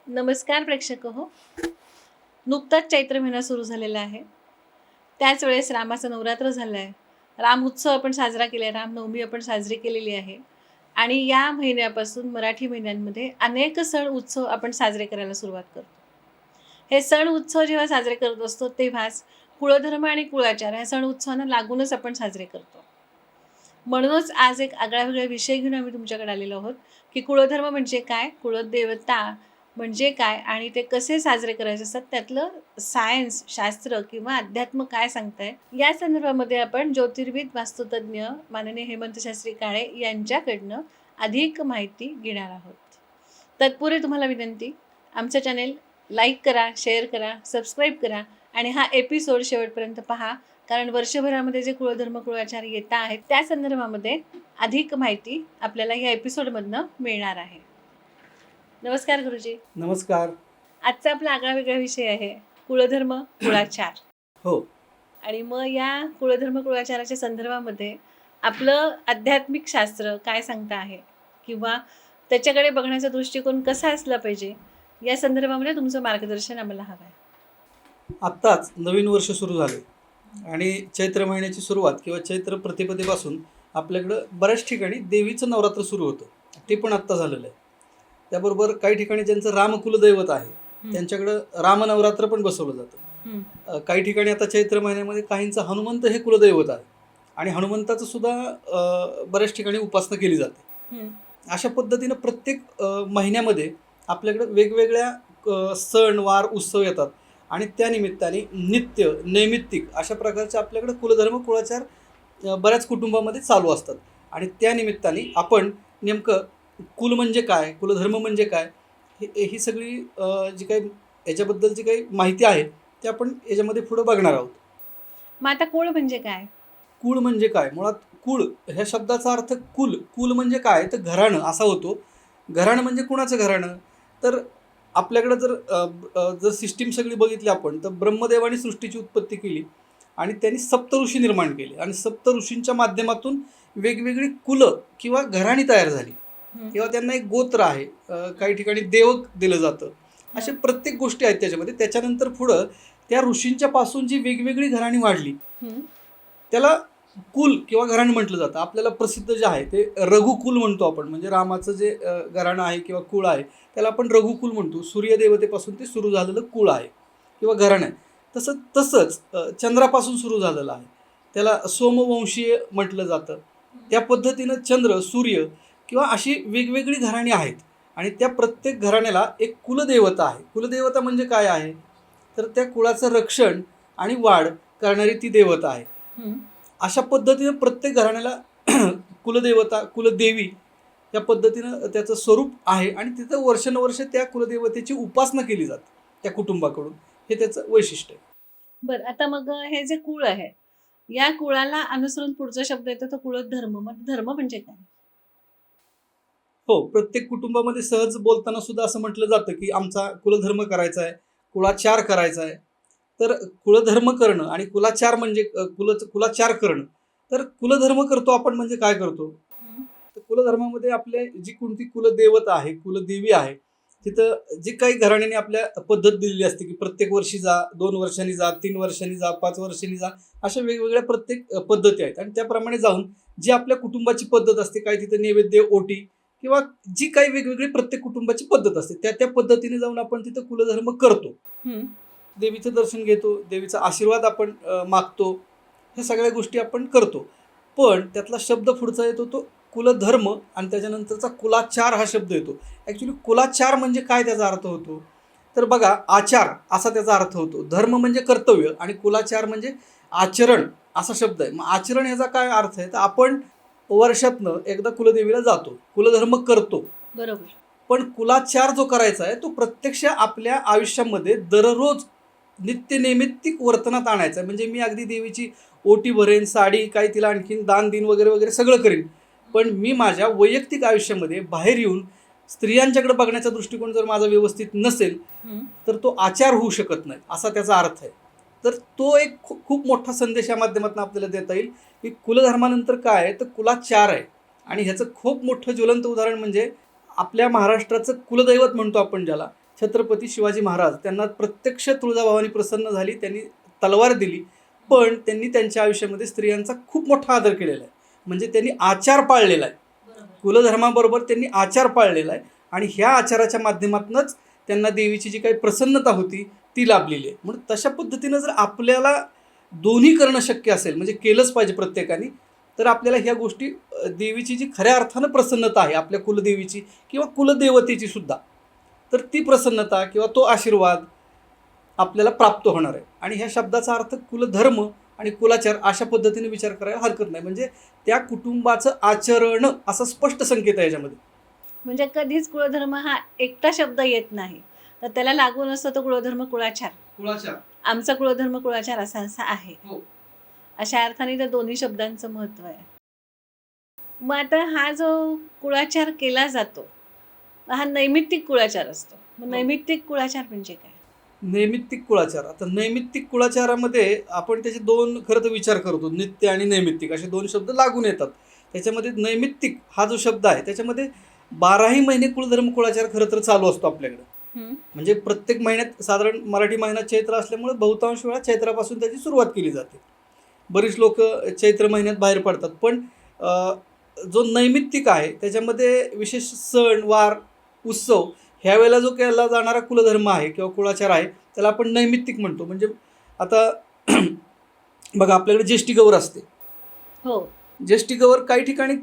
नमस्कार प्रेक्षक हो. नुकताच चैत्र महिना सुरू झालेला आहे. त्याच वेळेस रामाचं नवरात्र झालं आहे. राम उत्सव आपण साजरा केला आहे. रामनवमी आपण साजरी केलेली आहे. आणि या महिन्यापासून मराठी महिन्यांमध्ये अनेक सण उत्सव आपण साजरे करायला सुरुवात करतो. हे सण उत्सव जेव्हा साजरे करत असतो तेव्हाच कुळधर्म आणि कुळाचार ह्या सण उत्सवांना लागूनच आपण साजरे करतो. म्हणूनच आज एक आगळावेगळा विषय घेऊन आम्ही तुमच्याकडे आलेलो आहोत की कुळधर्म म्हणजे काय, कुळदेवता म्हणजे काय आणि ते कसे साजरे करायचे असतात, त्यातलं सायन्स, शास्त्र किंवा अध्यात्म काय सांगताय, या संदर्भामध्ये आपण ज्योतिर्विद वास्तुतज्ञ माननीय हेमंत शास्त्री काळे यांच्याकडनं अधिक माहिती घेणार आहोत. तत्पूर्वी तुम्हाला विनंती, आमचं चॅनेल लाईक करा, शेअर करा, सबस्क्राईब करा आणि हा एपिसोड शेवटपर्यंत पहा. कारण वर्षभरामध्ये जे कुळधर्म कुळाचार येत आहेत त्या संदर्भामध्ये अधिक माहिती आपल्याला या एपिसोडमधनं मिळणार आहे. नमस्कार गुरुजी. नमस्कार. आजचा आपला आगळावेगळा विषय आहे कुळधर्म कुळाचार. हो. आणि मग या कुळधर्म कुळाचाराच्या संदर्भामध्ये आपलं आध्यात्मिक शास्त्र काय सांगता आहे किंवा त्याच्याकडे बघण्याचा दृष्टिकोन कसा असला पाहिजे, या संदर्भामध्ये तुमचं मार्गदर्शन आम्हाला हवं आहे. आत्ताच नवीन वर्ष सुरू झाले आणि चैत्र महिन्याची सुरुवात किंवा चैत्र प्रतिपदेपासून आपल्याकडं बऱ्याच ठिकाणी देवीचं नवरात्र सुरू होतं. ते पण आत्ता झालेलं आहे. त्याबरोबर काही ठिकाणी ज्यांचं रामकुलदैवत आहे त्यांच्याकडं रामनवरात्र पण बसवलं जातं. काही ठिकाणी आता चैत्र महिन्यामध्ये काहींचं हनुमंत हे कुलदैवत आहे आणि हनुमंताचं सुद्धा बऱ्याच ठिकाणी उपासना केली जाते. अशा पद्धतीनं प्रत्येक महिन्यामध्ये आपल्याकडे वेगवेगळ्या सण वार उत्सव येतात आणि त्या निमित्ताने नित्य नैमित्तिक अशा प्रकारचे आपल्याकडे कुलधर्म कुळाचार बऱ्याच कुटुंबामध्ये चालू असतात. आणि त्या निमित्ताने आपण नेमकं कुल म्हणजे काय, कुलधर्म म्हणजे काय, ही सगळी जी काही याच्याबद्दलची काही माहिती आहे ते आपण याच्यामध्ये पुढं बघणार आहोत. मग आता कुळ म्हणजे काय? कुळ म्हणजे काय, मुळात कुळ ह्या शब्दाचा अर्थ कुल म्हणजे काय तर घराणं असा होतो. घराणं म्हणजे कुणाचं घराणं, तर आपल्याकडं जर सिस्टीम सगळी बघितली आपण तर ब्रह्मदेवाने सृष्टीची उत्पत्ती केली आणि त्यांनी सप्तऋषी निर्माण केले आणि सप्तऋषींच्या माध्यमातून वेगवेगळी कुलं किंवा घराणी तयार झाली किंवा त्यांना एक गोत्र आहे. काही ठिकाणी देवक दिलं जातं. असे प्रत्येक गोष्टी आहेत त्याच्यामध्ये. त्याच्यानंतर पुढं त्या ऋषींच्या पासून जी वेगवेगळी घराणी वाढली त्याला कुल किंवा घराणं म्हटलं जातं. आपल्याला प्रसिद्ध जे आहे ते रघुकुल म्हणतो आपण, म्हणजे रामाचं जे घराणं आहे किंवा कुळ आहे त्याला आपण रघुकुल म्हणतो. सूर्यदेवतेपासून ते सुरू झालेलं कुळ आहे किंवा घराणं आहे. तसंच चंद्रापासून सुरू झालेलं आहे त्याला सोमवंशीय म्हटलं जातं. त्या पद्धतीनं चंद्र, सूर्य किंवा अशी वेगवेगळी घराणी आहेत आणि त्या प्रत्येक घराण्याला एक कुलदेवता आहे. कुलदेवता म्हणजे काय आहे तर त्या कुळाचं रक्षण आणि वाढ करणारी ती देवता आहे. अशा पद्धतीनं प्रत्येक घराण्याला कुलदेवता, कुलदेवी या पद्धतीनं त्याचं स्वरूप आहे आणि तिथं वर्षानुवर्ष त्या कुलदेवतेची उपासना केली जाते त्या कुटुंबाकडून. हे त्याचं वैशिष्ट्य आहे. बरं, आता मग हे जे कुळ आहे या कुळाला अनुसरून पुढचा शब्द येतो तो कुळधर्म. मग धर्म म्हणजे काय? हो, प्रत्येक कुटुंबामध्ये सहज बोलताना सुद्धा असं म्हटलं जातं की आमचा कुलधर्म करायचा आहे, कुळाचार करायचा आहे. तर कुलधर्म करणं आणि कुलाचार म्हणजे कुलाचार करणं. तर कुलधर्म करतो आपण म्हणजे काय करतो तर कुलधर्मामध्ये आपले जी कोणती कुलदेवता आहे, कुलदेवी आहे, तिथं जी काही घराण्याने आपल्या पद्धत दिलेली असते की प्रत्येक वर्षी जा, 2 वर्षांनी जा, 3 वर्षांनी जा, 5 वर्षांनी जा, अशा वेगवेगळ्या प्रत्येक पद्धती आहेत आणि त्याप्रमाणे जाऊन जी आपल्या कुटुंबाची पद्धत असते, काय तिथं नैवेद्य, ओटी किंवा जी काही वेगवेगळी प्रत्येक कुटुंबाची पद्धत असते त्या पद्धतीने जाऊन आपण तिथं कुलधर्म करतो. देवीचं दर्शन घेतो, देवीचा आशीर्वाद आपण मागतो. ह्या सगळ्या गोष्टी आपण करतो. पण त्यातला शब्द पुढचा येतो तो कुलधर्म आणि त्याच्यानंतरचा कुलाचार हा शब्द येतो. ॲक्च्युली कुलाचार म्हणजे काय त्याचा अर्थ होतो तर बघा, आचार असा त्याचा अर्थ होतो. धर्म म्हणजे कर्तव्य आणि कुलाचार म्हणजे आचरण असा शब्द आहे. मग आचरण याचा काय अर्थ आहे तर आपण वर्षातनं एकदा कुलदेवीला जातो, कुलधर्म करतो. बरोबर. पण कुलाचार जो करायचा आहे तो प्रत्यक्ष आपल्या आयुष्यामध्ये दररोज नित्यनैमित्तिक वर्तनात आणायचं आहे. म्हणजे मी अगदी देवीची ओटी भरेन, साडी, काही तिला आणखीन दान दिन वगैरे वगैरे सगळं करेन, पण मी माझ्या वैयक्तिक आयुष्यामध्ये बाहेर येऊन स्त्रियांच्याकडे बघण्याचा दृष्टिकोन जर माझा व्यवस्थित नसेल तर तो आचार होऊ शकत नाही, असा त्याचा अर्थ आहे. तर तो एक खूप मोठा संदेश या माध्यमातून आपल्याला देता येईल की कुलधर्मानंतर काय आहे तर कुलाचार आहे. आणि ह्याचं खूप मोठं ज्वलंत उदाहरण म्हणजे आपल्या महाराष्ट्राचं कुलदैवत म्हणतो आपण ज्याला, छत्रपती शिवाजी महाराज त्यांना प्रत्यक्ष तुळजाभवानी प्रसन्न झाली, त्यांनी तलवार दिली, पण त्यांनी त्यांच्या आयुष्यामध्ये स्त्रियांचा खूप मोठा आदर केलेला आहे. म्हणजे त्यांनी आचार पाळलेला आहे. कुलधर्माबरोबर त्यांनी आचार पाळलेला आहे आणि ह्या आचाराच्या माध्यमातूनच त्यांना देवीची जी काही प्रसन्नता होती ती लाभलेली आहे. म्हणून तशा पद्धतीनं जर आपल्याला दोन्ही करणं शक्य असेल, म्हणजे केलंच पाहिजे प्रत्येकाने, तर आपल्याला ह्या गोष्टी देवीची जी खऱ्या अर्थानं प्रसन्नता आहे आपल्या कुलदेवीची किंवा कुलदेवतेची सुद्धा, तर ती प्रसन्नता किंवा तो आशीर्वाद आपल्याला प्राप्त होणार आहे. आणि ह्या शब्दाचा अर्थ कुलधर्म आणि कुलाचार अशा पद्धतीने विचार करायला हरकत नाही. म्हणजे त्या कुटुंबाचं आचरण असा स्पष्ट संकेत आहे याच्यामध्ये. म्हणजे कधीच कुळधर्म हा एकटा शब्द येत नाही, तर त्याला लागून असतो तो कुळधर्म कुळाचार. कुळाचार आमचा कुळधर्म कुळाचार असा असा आहे. हो. अशा अर्थाने त्या दोन्ही शब्दांचं महत्त्व आहे. मग आता हा जो कुळाचार केला जातो हा नैमित्तिक कुळाचार असतो. मग नैमित्तिक कुळाचार म्हणजे काय? नैमित्तिक कुळाचार. आता नैमित्तिक कुळाचारामध्ये आपण त्याचे दोन खरं तर विचार करतो, नित्य आणि नैमित्तिक असे दोन शब्द लागून येतात. त्याच्यामध्ये नैमित्तिक हा जो शब्द आहे त्याच्यामध्ये 12ही महिने कुलधर्म कुळाचार खरं तर चालू असतो आपल्याकडे. म्हणजे प्रत्येक महिन्यात साधारण मराठी महिना चैत्र असल्यामुळे बहुतांश वेळा चैत्रापासून त्याची सुरुवात केली जाते. बरीच लोक चैत्र महिन्यात बाहेर पडतात, पण जो नैमित्तिक आहे त्याच्यामध्ये विशेष सण वार उत्सव ह्या वेळेला जो केला जाणारा कुलधर्म आहे किंवा कुळाचार आहे त्याला आपण नैमित्तिक म्हणतो. म्हणजे आता बघा आपल्याकडे ज्येष्ठी गौर असते. हो. ज्येष्ठी गौर काही ठिकाणी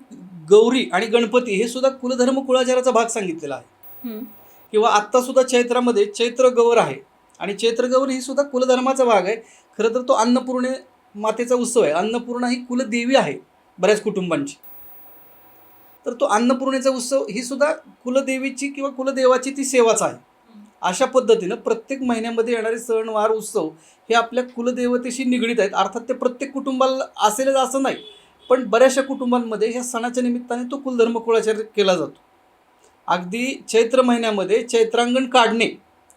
गौरी आणि गणपती हे सुद्धा कुलधर्म कुळाचाराचा भाग सांगितलेला आहे. किंवा आत्तासुद्धा चैत्रामध्ये चैत्र गौर आहे आणि चैत्र गौर ही सुद्धा कुलधर्माचा भाग आहे. खरं तर तो अन्नपूर्णे मातेचा उत्सव आहे. अन्नपूर्णा ही कुलदेवी आहे बऱ्याच कुटुंबांची, तर तो अन्नपूर्णेचा उत्सव ही सुद्धा कुलदेवीची किंवा कुलदेवाची ती सेवाच आहे. अशा पद्धतीनं प्रत्येक महिन्यामध्ये येणारे सण वार उत्सव हे आपल्या कुलदेवतेशी निगडीत आहेत. अर्थात ते प्रत्येक कुटुंबाला असेलच असं नाही, पण बऱ्याचशा कुटुंबांमध्ये ह्या सणाच्या निमित्ताने तो कुलधर्म कुळाचार केला जातो. अगदी चैत्र महिन्यामध्ये चैत्रांगण काढणे,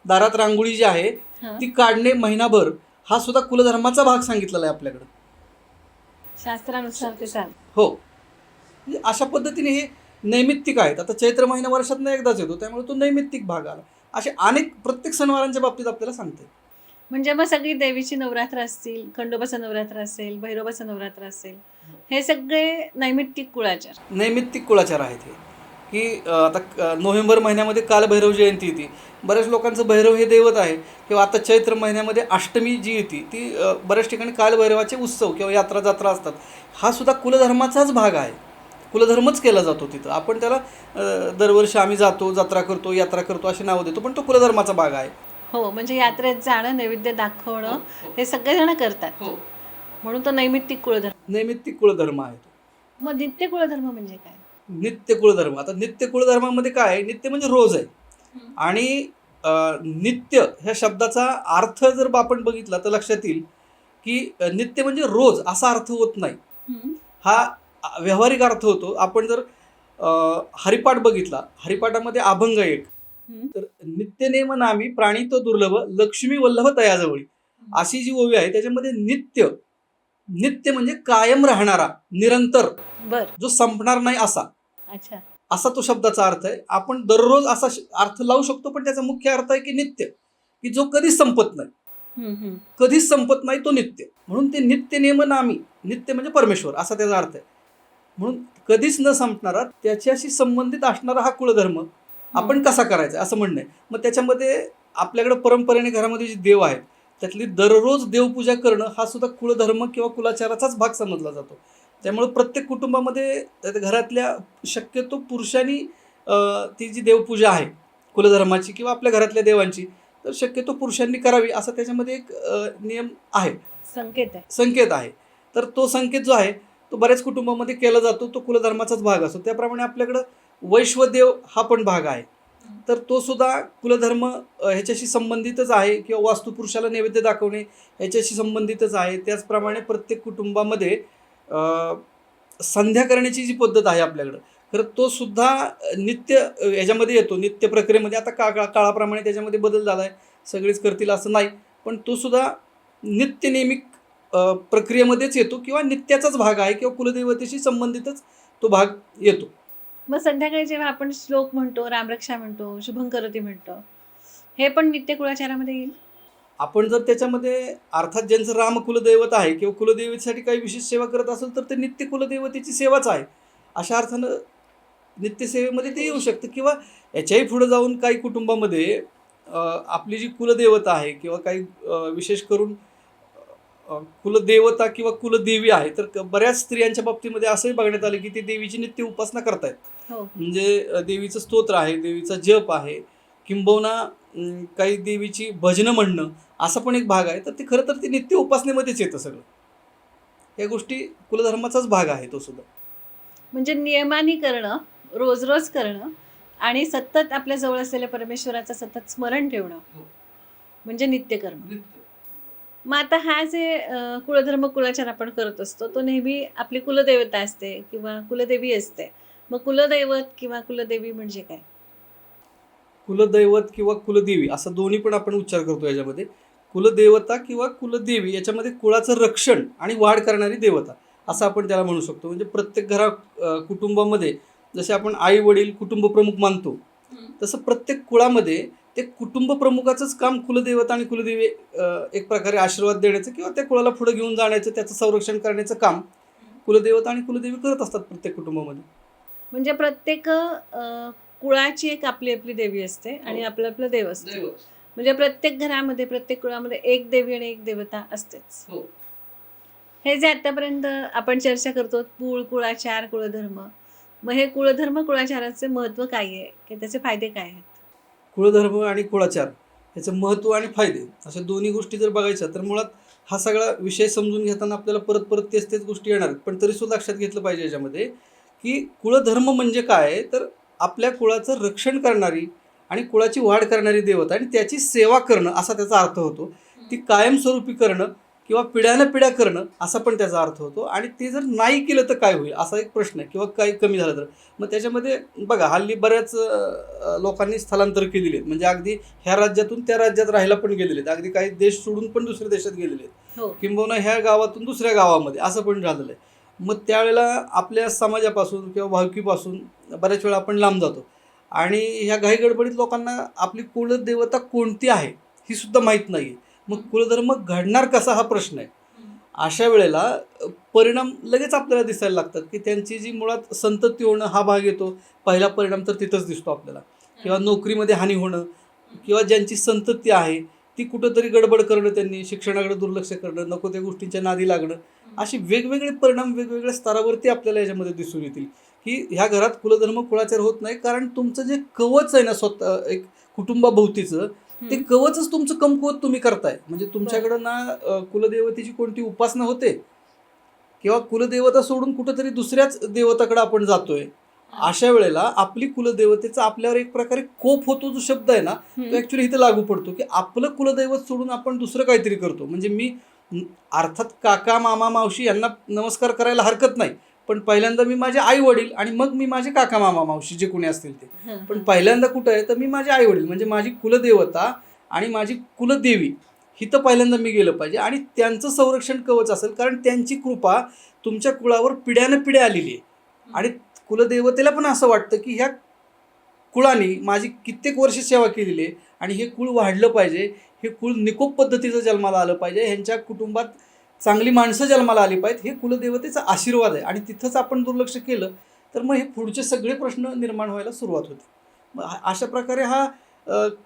दारात रांगोळी जी आहे ती काढणे महिनाभर, हा सुद्धा कुलधर्माचा भाग सांगितलेला आहे आपल्याकडं शास्त्रानुसार ते चाल. हो. म्हणजे अशा पद्धतीने हे नैमित्तिक आहेत. आता चैत्र महिना वर्षातनं एकदाच येतो त्यामुळे तो नैमित्तिक भाग आला. असे अनेक प्रत्येक सणवारांच्या बाबतीत आपल्याला सांगते. म्हणजे मग सगळी देवीची नवरात्र असतील, खंडोबाचं नवरात्र असेल, भैरवाचं नवरात्र असेल, हे सगळे नैमित्तिक कुळाचार. नैमित्तिक कुळाचार आहेत हे. की आता नोव्हेंबर महिन्यामध्ये कालभैरव जयंती येते. बऱ्याच लोकांचं भैरव हे दैवत आहे. किंवा आता चैत्र महिन्यामध्ये अष्टमी जी येते ती बऱ्याच ठिकाणी कालभैरवाचे उत्सव किंवा यात्रा जत्रा असतात. हा सुद्धा कुलधर्माचाच भाग आहे. कुलधर्मच केला जातो तिथं. आपण त्याला दरवर्षी आम्ही जातो, जत्रा करतो, यात्रा करतो अशी नावं देतो, पण तो कुलधर्माचा भाग आहे. हो. म्हणजे यात्रेत जाणं, नैवेद्य दाखवणं हे सगळेजण करतात. म्हणून तो नैमित्तिक कुळधर्म. नैमित्तिक कुळधर्म आहे. मग नित्य कुळधर्म म्हणजे काय? नित्य कुळधर्म. आता नित्य कुळधर्मामध्ये काय आहे? नित्य म्हणजे रोज आहे. आणि नित्य ह्या शब्दाचा अर्थ जर आपण बघितला तर लक्षात येईल की नित्य म्हणजे रोज असा अर्थ होत नाही. हा व्यावहारिक अर्थ होतो. आपण जर हरिपाठ बघितला, हरिपाठामध्ये अभंग एक, तर नित्यनेम नामी प्राणी तो दुर्लभ लक्ष्मी वल्लभ तयाजवळी अशी जी ओवी आहे त्याच्यामध्ये नित्य, नित्य म्हणजे कायम राहणारा, निरंतर, जो संपणार नाही असा. अच्छा. असा तो शब्दाचा अर्थ आहे. आपण दररोज असा अर्थ लावू शकतो, पण त्याचा मुख्य अर्थ आहे की नित्य, की जो कधीच संपत नाही, कधीच संपत नाही तो नित्य. म्हणून ते नित्य नेम नामी, नित्य म्हणजे परमेश्वर असा त्याचा अर्थ आहे. म्हणून कधीच न संपणारा त्याच्याशी संबंधित असणारा हा कुळधर्म आपण कसा करायचा असं म्हणणं आहे. मग त्याच्यामध्ये आपल्याकडे परंपरेने घरामध्ये जे देव आहेत त्यातली दररोज देवपूजा करणं हा सुद्धा कुळधर्म किंवा कुलाचाराचाच भाग समजला जातो. त्यामुळे प्रत्येक कुटुंबामध्ये घरातल्या शक्यतो पुरुषांनी ती जी देवपूजा आहे कुलधर्माची किंवा आपल्या घरातल्या देवांची, तर शक्यतो पुरुषांनी करावी असा त्याच्यामध्ये एक नियम आहे, संकेत आहे. तर तो संकेत जो आहे तो बऱ्याच कुटुंबामध्ये केला जातो. तो कुलधर्माचाच भाग असतो. त्याप्रमाणे आपल्याकडं वैश्वदेव हा पण भाग आहे, तर तो सुद्धा कुलधर्म ह्याच्याशी संबंधितच आहे. किंवा वास्तुपुरुषाला नैवेद्य दाखवणे ह्याच्याशी संबंधितच आहे. त्याचप्रमाणे प्रत्येक कुटुंबामध्ये संध्या करण्याची जी पद्धत आहे आपल्याकडं, तर तो सुद्धा नित्य ह्याच्यामध्ये येतो. नित्य प्रक्रियेमध्ये आता काळाप्रमाणे त्याच्यामध्ये बदल झाला आहे, सगळेच करतील असं नाही, पण तो सुद्धा नित्य नेमिक प्रक्रियेमध्येच येतो किंवा नित्याचाच भाग आहे किंवा कुलदेवतेशी संबंधितच तो भाग येतो. मग संध्याकाळी जेव्हा आपण श्लोक म्हणतो, रामरक्षा म्हणतो, शुभंकरोती म्हणतो, हे पण नित्य कुळाचारामध्ये येईल. आपण जर त्याच्यामध्ये अर्थात ज्यांचं राम कुलदैवत आहे किंवा कुलदेवतेसाठी काही विशेष सेवा करत असेल तर ते नित्य कुलदेवतेची सेवाच आहे. अशा अर्थानं नित्यसेवेमध्ये ते येऊ शकतं. किंवा याच्याही पुढे जाऊन काही कुटुंबामध्ये आपली जी कुलदेवता आहे किंवा काही विशेष करून कुलदेवता किंवा कुलदेवी आहे, तर बऱ्याच स्त्रियांच्या बाबतीमध्ये असंही बघण्यात आलं की ते देवीची नित्य उपासना करतायत. हो. म्हणजे देवीचं स्तोत्र आहे, देवीचा जप आहे, किंबहुना काही देवीची भजनं म्हणणं असा पण एक भाग आहे. तर ते खरं तर ते नित्य उपासनेमध्येच येतं सगळं. या गोष्टी कुलधर्माचाच भाग आहे तो सुद्धा. म्हणजे नियमाने करणं, रोज रोज करणं आणि सतत आपल्या जवळ असलेल्या परमेश्वराचं सतत स्मरण ठेवणं म्हणजे नित्य करणं. मग आता हा जे कुळधर्म कुळाचार आपण करत असतो तो नेहमी आपली कुलदेवता असते किंवा कुलदेवी असते. मग कुलदैवत किंवा कुलदेवी म्हणजे काय? कुलदैवत किंवा कुलदेवी असं दोन्ही पण आपण उच्चार करतो याच्यामध्ये. कुलदेवता किंवा कुलदेवी याच्यामध्ये कुळाचं रक्षण आणि वाढ करणारी देवता असं आपण त्याला म्हणू शकतो. म्हणजे प्रत्येक कुटुंबामध्ये जसे आपण आई वडील कुटुंब प्रमुख मानतो, तसं प्रत्येक कुळामध्ये ते कुटुंब प्रमुखाचंच काम कुलदेवता आणि कुलदेवी एक प्रकारे आशीर्वाद देण्याचं किंवा त्या कुळाला पुढे घेऊन जाण्याचं, त्याचं संरक्षण करण्याचं काम कुलदेवता आणि कुलदेवी करत असतात प्रत्येक कुटुंबामध्ये. म्हणजे प्रत्येक कुळाची एक आपली आपली देवी असते आणि आपलं आपलं देव असतं. म्हणजे प्रत्येक घरामध्ये प्रत्येक कुळामध्ये एक देवी आणि एक देवता असतेच. हे जे आतापर्यंत आपण चर्चा करतो कुळाचार कुळधर्म, मग हे कुळधर्म कुळाचाराचे महत्त्व काय आहे की त्याचे फायदे काय आहेत? कुळधर्म आणि कुळाचार याचं महत्त्व आणि फायदे अशा दोन्ही गोष्टी जर बघायच्या तर मुळात हा सगळा विषय समजून घेताना आपल्याला परत परत तेच गोष्टी येणार आहेत. पण तरीसुद्धा लक्षात घेतलं पाहिजे याच्यामध्ये की कुळधर्म म्हणजे काय, तर आपल्या कुळाचं रक्षण करणारी आणि कुळाची वाढ करणारी देवता आणि त्याची सेवा करणं असा त्याचा अर्थ होतो. ती कायमस्वरूपी करणं किंवा पिढ्यानं पिढ्या करणं असा पण त्याचा अर्थ होतो. आणि ते जर नाही केलं तर काय होईल असा एक प्रश्न आहे, किंवा काही कमी झालं तर. मग त्याच्यामध्ये बघा हल्ली बऱ्याच लोकांनी स्थलांतर केलेली आहेत. म्हणजे अगदी ह्या राज्यातून त्या राज्यात राहायला पण गेलेले आहेत, अगदी काही देश सोडून पण दुसऱ्या देशात गेलेले आहेत, हो. किंबहुना ह्या गावातून दुसऱ्या गावामध्ये असं पण झालेलं आहे. मग त्यावेळेला आपल्या समाजापासून किंवा भावकीपासून बऱ्याच वेळा आपण लांब जातो आणि ह्या घाई गडबडीत लोकांना आपली कुलदेवता कोणती आहे ही सुद्धा माहीत नाही आहे. मग कुलधर्म घडणार कसा हा प्रश्न आहे. अशा वेळेला परिणाम लगेच आपल्याला दिसायला लागतात की त्यांची जी मुळात संतती होणं हा भाग येतो. पहिला परिणाम तर तिथंच दिसतो आपल्याला. किंवा नोकरीमध्ये हानी होणं, किंवा ज्यांची संतती आहे ती कुठंतरी गडबड करणं, त्यांनी शिक्षणाकडे दुर्लक्ष करणं, नको त्या गोष्टींच्या नादी लागणं, असे वेगवेगळे परिणाम वेगवेगळ्या स्तरावरती आपल्याला याच्यामध्ये दिसून येतील की ह्या घरात कुलधर्म कुळाचार होत नाही. कारण तुमचं जे कवच आहे ना स्वतः एक कुटुंबाभोवतीचं, ते कवचच तुमचं कमकुवत तुम्ही करताय. म्हणजे तुमच्याकडं ना कुलदेवतेची कोणती उपासना होते किंवा कुलदेवता सोडून कुठंतरी दुसऱ्याच देवताकडे आपण जातोय. अशा वेळेला आपली कुलदेवतेचा आपल्यावर एक प्रकारे कोप होतो, जो शब्द आहे ना तो ॲक्च्युली इथं लागू पडतो की आपलं कुलदैवत सोडून आपण दुसरं काहीतरी करतो. म्हणजे मी अर्थात काका मामा मावशी यांना नमस्कार करायला हरकत नाही, पण पहिल्यांदा मी माझे आई वडील आणि मग मी माझे काका मामा मावशी जे कोणी असतील ते. पण पहिल्यांदा कुठं आहे तर मी माझे आई वडील म्हणजे माझी कुलदेवता आणि माझी कुलदेवी हिथं पहिल्यांदा मी गेलं पाहिजे आणि त्यांचं संरक्षण कवच असेल. कारण त्यांची कृपा तुमच्या कुळावर पिढ्यानं पिढ्या आलेली आहे. आणि कुलदेवतेला पण असं वाटतं की ह्या कुळाने माझी कित्येक वर्ष सेवा केलेली आहे आणि हे कुळ वाढलं पाहिजे, हे कुळ निकोप पद्धतीचं जन्माला आलं पाहिजे, ह्यांच्या कुटुंबात चांगली माणसं जन्माला आली पाहिजेत, हे कुलदेवतेचा आशीर्वाद आहे. आणि तिथंच आपण दुर्लक्ष केलं तर मग हे पुढचे सगळे प्रश्न निर्माण व्हायला सुरुवात होते. मग अशा प्रकारे हा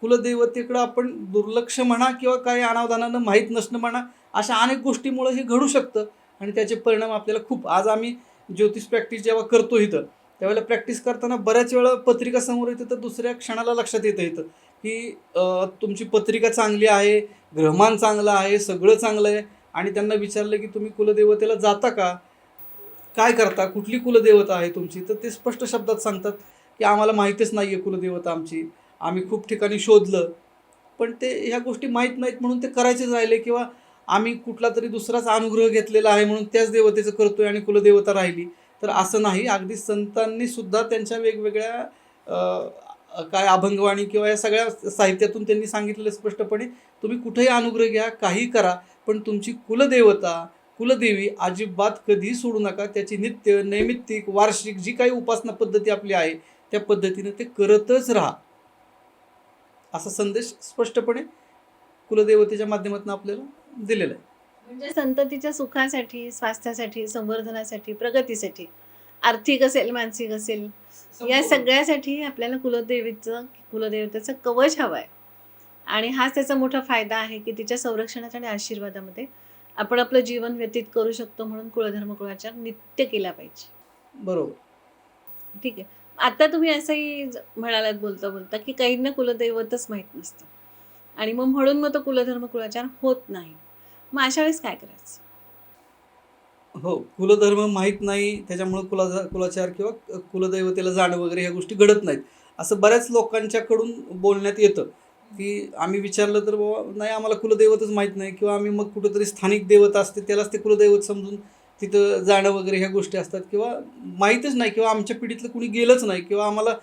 कुलदेवतेकडं आपण दुर्लक्ष म्हणा किंवा काही अनावधानानं माहीत नसणं म्हणा, अशा अनेक गोष्टीमुळे हे घडू शकतं. आणि त्याचे परिणाम आपल्याला खूप, आज आम्ही ज्योतिष प्रॅक्टिस जेव्हा करतो इथं त्यावेळेला प्रॅक्टिस करताना बऱ्याच वेळा पत्रिका समोर येते तर दुसऱ्या क्षणाला लक्षात येतं की तुमची पत्रिका चांगली आहे, ग्रहमान चांगलं आहे, सगळं चांगलं आहे. आणि त्यांना विचारलं की तुम्ही कुलदेवतेला जाता का, काय करता, कुठली कुलदेवता आहे तुमची, तर ते स्पष्ट शब्दात सांगतात की आम्हाला माहीतच नाही आहे कुलदेवता आमची, आम्ही खूप ठिकाणी शोधलं पण ते ह्या गोष्टी माहीत नाहीत म्हणून ते करायचेच राहिले, किंवा आम्ही कुठला तरी दुसराच अनुग्रह घेतलेला आहे म्हणून त्याच देवतेचं करतोय आणि कुलदेवता राहिली. तर असं नाही. अगदी संतांनी सुद्धा त्यांच्या वेगवेगळ्या काय अभंगवाणी किंवा या सगळ्या साहित्यातून त्यांनी सांगितलेलं स्पष्टपणे, तुम्ही कुठेही अनुग्रह घ्या, काही करा, पण तुमची कुलदेवता कुलदेवी अजिबात कधीही सोडू नका. त्याची नित्य नैमित्तिक वार्षिक जी काही उपासना पद्धती आपली आहे त्या पद्धतीनं ते करतच राहा. असा संदेश स्पष्टपणे कुलदेवतेच्या माध्यमातून आपल्याला दिलेला आहे. म्हणजे संततीच्या सुखासाठी, स्वास्थ्यासाठी, संवर्धनासाठी, प्रगतीसाठी, आर्थिक असेल, मानसिक असेल, या सगळ्यासाठी आपल्याला कुलदेवतेचं कवच हवं आहे. आणि हाच त्याचा मोठा फायदा आहे की तिच्या संरक्षणात आणि आशीर्वादामध्ये आपण आपलं जीवन व्यतीत करू शकतो. म्हणून कुळधर्म कुळाचार नित्य केला पाहिजे. बरोबर. ठीक आहे. आता तुम्ही असंही म्हणालात बोलता बोलता की काहींना कुलदैवतच माहीत नसतं आणि म्हणून तो कुलधर्म कुळाचार होत नाही. मग अशा वेळेस काय करायचं? हो, कुलधर्म माहीत नाही, त्याच्यामुळं कुलाचार किंवा कुलदैवतेला जाणं वगैरे ह्या गोष्टी घडत नाहीत, असं बऱ्याच लोकांच्याकडून बोलण्यात येतं. की आम्ही विचारलं तर बाबा नाही, आम्हाला कुलदैवतच माहीत नाही, किंवा आम्ही मग कुठंतरी स्थानिक देवत असते त्यालाच ते कुलदैवत समजून तिथं जाणं वगैरे ह्या गोष्टी असतात, किंवा माहीतच नाही, किंवा आमच्या पिढीतलं कुणी गेलंच नाही, किंवा आम्हाला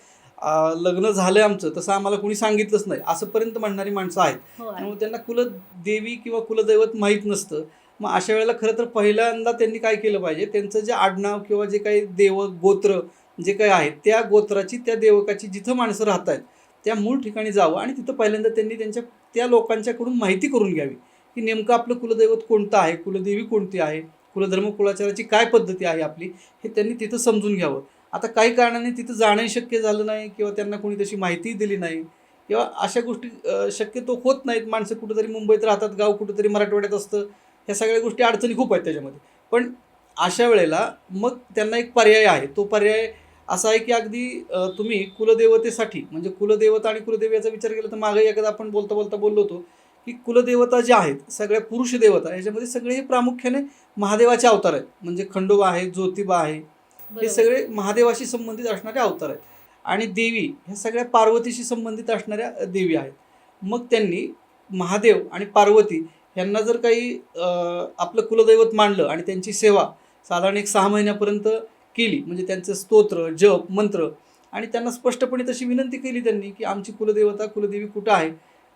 लग्न झालं आमचं तसं आम्हाला कुणी सांगितलंच नाही, असंपर्यंत म्हणणारी माणसं आहेत. हो आहे. त्यामुळे त्यांना कुलदेवी किंवा कुलदैवत माहीत नसतं. मग अशा वेळेला खरं तर पहिल्यांदा त्यांनी काय केलं पाहिजे, त्यांचं जे आडनाव किंवा जे काही गोत्र जे काही आहेत त्या गोत्राची, त्या देवकाची जिथं माणसं राहत आहेत त्या मूळ ठिकाणी जावं आणि तिथं पहिल्यांदा त्यांनी त्या लोकांच्याकडून माहिती करून घ्यावी की नेमकं आपलं कुलदैवत कोणतं आहे, कुलदेवी कोणती आहे, कुलधर्म कुलाचाराची काय पद्धती आहे आपली, हे त्यांनी तिथं समजून घ्यावं. आता काही कारणाने तिथं जाणंही शक्य झालं नाही, किंवा त्यांना कोणी तशी माहितीही दिली नाही, किंवा अशा गोष्टी शक्यतो होत नाहीत. माणसं कुठंतरी मुंबईत राहतात, गाव कुठंतरी मराठवाड्यात असतं, ह्या सगळ्या गोष्टी अडचणी खूप आहेत त्याच्यामध्ये. पण अशा वेळेला मग त्यांना एक पर्याय आहे. तो पर्याय असा आहे की अगदी तुम्ही कुलदेवतेसाठी, म्हणजे कुलदेवता आणि कुलदेवी याचा विचार केला तर मागे एकदा आपण बोलता बोलता बोललो होतो की कुलदेवता ज्या आहेत सगळ्या पुरुष देवता, याच्यामध्ये सगळे हे प्रामुख्याने महादेवाचे अवतार आहेत. म्हणजे खंडोबा आहे, ज्योतिबा आहे, हे सगळे महादेवाशी संबंधित असणारे अवतार आहेत. आणि देवी ह्या सगळ्या पार्वतीशी संबंधित असणाऱ्या देवी आहेत. मग त्यांनी महादेव आणि पार्वती यांना जर काही आपलं कुलदैवत मानलं आणि त्यांची सेवा साधारण 6 महिन्यापर्यंत केली, म्हणजे त्यांचं स्तोत्र, जप, मंत्र, आणि त्यांना स्पष्टपणे तशी विनंती केली त्यांनी की आमची कुलदेवता, कुलदेवी कुठं आहे,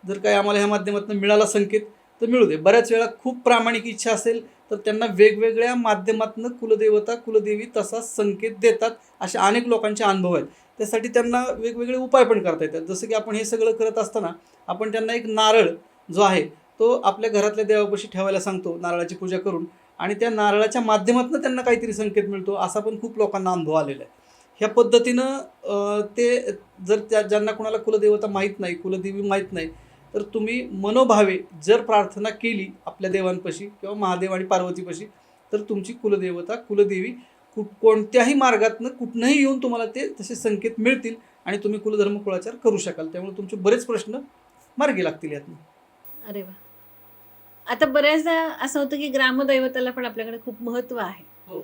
जर काही आम्हाला ह्या माध्यमातून मिळाला संकेत तर मिळू दे. बऱ्याच वेळा खूप प्रामाणिक इच्छा असेल तर त्यांना वेगवेगळ्या माध्यमातून कुलदेवता, कुलदेवी तसा संकेत देतात. अशा अनेक लोकांचे अनुभव आहेत. त्यासाठी त्यांना वेगवेगळे उपाय पण करता येतात. जसं की आपण हे सगळं करत असताना आपण त्यांना एक नारळ जो आहे तो आपल्या घरातल्या देवापाशी ठेवायला सांगतो, नारळाची पूजा करून, आणि त्या नारळाच्या माध्यमातून त्यांना काहीतरी संकेत मिळतो, असा पण खूप लोकांना अनुभव आलेला आहे. ह्या पद्धतीनं ते जर ज्यांना कोणाला कुलदेवता माहीत नाही, कुलदेवी माहीत नाही, तर तुम्ही मनोभावे जर प्रार्थना केली आपल्या देवांपाशी किंवा महादेव आणि पार्वतीपाशी, तर तुमची कुलदेवता, कुलदेवी कोणत्याही मार्गातनं कुठनंही येऊन तुम्हाला ते तसे संकेत मिळतील आणि तुम्ही कुलधर्म कुळाचार करू शकाल. त्यामुळे तुमचे बरेच प्रश्न मार्गी लागतील यातनं. अरे वा. आता बऱ्याचदा असं होतं की ग्रामदैवताला पण आपल्याकडे खूप महत्त्व आहे. हो.